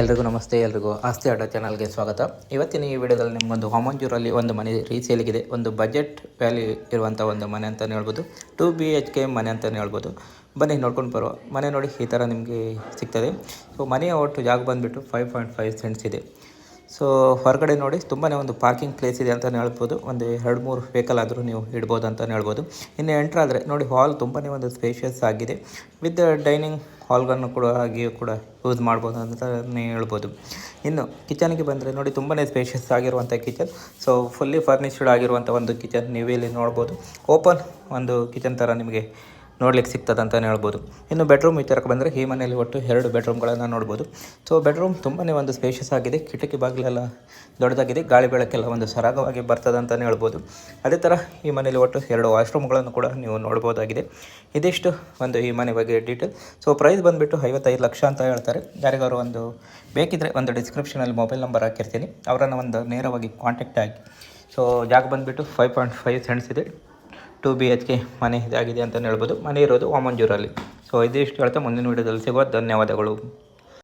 ಎಲ್ರಿಗೂ ನಮಸ್ತೆ. ಎಲ್ರಿಗೂ ಆಸ್ತಿ ಅಡ್ಡ ಚಾನಲ್ಗೆ ಸ್ವಾಗತ. ಇವತ್ತಿನ ಈ ವಿಡಿಯೋದಲ್ಲಿ ನಿಮಗೊಂದು ವಾಮಂಜೂರಲ್ಲಿ ಒಂದು ಮನೆ ರೀಸೇಲಿಗಿದೆ. ಒಂದು ಬಜೆಟ್ ವ್ಯಾಲ್ಯೂ ಇರುವಂಥ ಒಂದು ಮನೆ ಅಂತಲೇ ಹೇಳ್ಬೋದು. 2 BHK ಮನೆ ಅಂತಲೇ ಹೇಳ್ಬೋದು. ಬನ್ನಿ ನೋಡ್ಕೊಂಡು ಬರುವ. ಮನೆ ನೋಡಿ ಈ ಥರ ನಿಮಗೆ ಸಿಗ್ತದೆ. ಸೊ ಮನೆಯ ಒಟ್ಟು ಜಾಗ ಬಂದುಬಿಟ್ಟು 5.5 ಸೆಂಟ್ಸ್ ಇದೆ. ಸೊ ಹೊರಗಡೆ ನೋಡಿ ತುಂಬಾ ಒಂದು ಪಾರ್ಕಿಂಗ್ ಪ್ಲೇಸ್ ಇದೆ ಅಂತಲೇ ಹೇಳ್ಬೋದು. ಒಂದು 2-3 ವೆಹಿಕಲ್ ಆದರೂ ನೀವು ಇಡ್ಬೋದು ಅಂತಲೇ ಹೇಳ್ಬೋದು. ಇನ್ನು ಎಂಟ್ರ್ ಆದರೆ ನೋಡಿ ಹಾಲ್ ತುಂಬಾ ಒಂದು ಸ್ಪೇಷಿಯಸ್ ಆಗಿದೆ. ವಿತ್ ಡೈನಿಂಗ್ ಹಾಲ್ಗಳನ್ನು ಕೂಡ ಹಾಗೆಯೂ ಕೂಡ ಯೂಸ್ ಮಾಡ್ಬೋದು ಅಂತಲೇ ಹೇಳ್ಬೋದು. ಇನ್ನು ಕಿಚನ್ಗೆ ಬಂದರೆ ನೋಡಿ ತುಂಬಾ ಸ್ಪೇಷಿಯಸ್ ಆಗಿರುವಂಥ ಕಿಚನ್. ಸೊ ಫುಲ್ಲಿ ಫರ್ನಿಶ್ಡ್ ಆಗಿರುವಂಥ ಒಂದು ಕಿಚನ್ ನೀವು ಇಲ್ಲಿ ನೋಡ್ಬೋದು. ಓಪನ್ ಒಂದು ಕಿಚನ್ ಥರ ನಿಮಗೆ ನೋಡ್ಲಿಕ್ಕೆ ಸಿಗ್ತದೆ ಅಂತಲೇ ಹೇಳ್ಬೋದು. ಇನ್ನು ಬೆಡ್ರೂಮ್ ವಿಚಾರಕ್ಕೆ ಬಂದರೆ ಈ ಮನೆಯಲ್ಲಿ ಒಟ್ಟು 2 ಬೆಡ್ರೂಮ್ಗಳನ್ನು ನೋಡ್ಬೋದು. ಸೊ ಬೆಡ್ರೂಮ್ ತುಂಬಾ ಒಂದು ಸ್ಪೇಷಿಯಸ್ ಆಗಿದೆ. ಕಿಟಕಿ ಬಾಗಿಲೆಲ್ಲ ದೊಡ್ಡದಾಗಿದೆ. ಗಾಳಿ ಬೆಳಕೆಲ್ಲ ಒಂದು ಸರಾಗವಾಗಿ ಬರ್ತದೆ ಅಂತಲೇ ಹೇಳ್ಬೋದು. ಅದೇ ಥರ ಈ ಮನೆಯಲ್ಲಿ ಒಟ್ಟು 2 ವಾಶ್ರೂಮ್ಗಳನ್ನು ಕೂಡ ನೀವು ನೋಡ್ಬೋದಾಗಿದೆ. ಇದಿಷ್ಟು ಒಂದು ಈ ಮನೆ ಬಗ್ಗೆ ಡೀಟೇಲ್. ಸೊ ಪ್ರೈಸ್ ಬಂದುಬಿಟ್ಟು 55 ಲಕ್ಷ ಅಂತ ಹೇಳ್ತಾರೆ. ಯಾರಿಗಾರು ಒಂದು ಬೇಕಿದ್ದರೆ ಒಂದು ಡಿಸ್ಕ್ರಿಪ್ಷನಲ್ಲಿ ಮೊಬೈಲ್ ನಂಬರ್ ಹಾಕಿರ್ತೀನಿ, ಅವರನ್ನು ಒಂದು ನೇರವಾಗಿ ಕಾಂಟ್ಯಾಕ್ಟ್ ಆಗಿ. ಸೊ ಜಾಗ ಬಂದುಬಿಟ್ಟು 5.5 ಸೆಂಟ್ಸ್ ಇದೆ. 2 BHK ಮನೆ ಇದಾಗಿದೆ ಅಂತಲೇ ಹೇಳ್ಬೋದು. ಮನೆ ಇರೋದು ವಾಮಂಜೂರಲ್ಲಿ. ಸೊ ಇದಿಷ್ಟು ಹೇಳ್ತಾ ಮುಂದಿನ ವೀಡಿಯೋದಲ್ಲಿ ಸಿಗುವ. ಧನ್ಯವಾದಗಳು.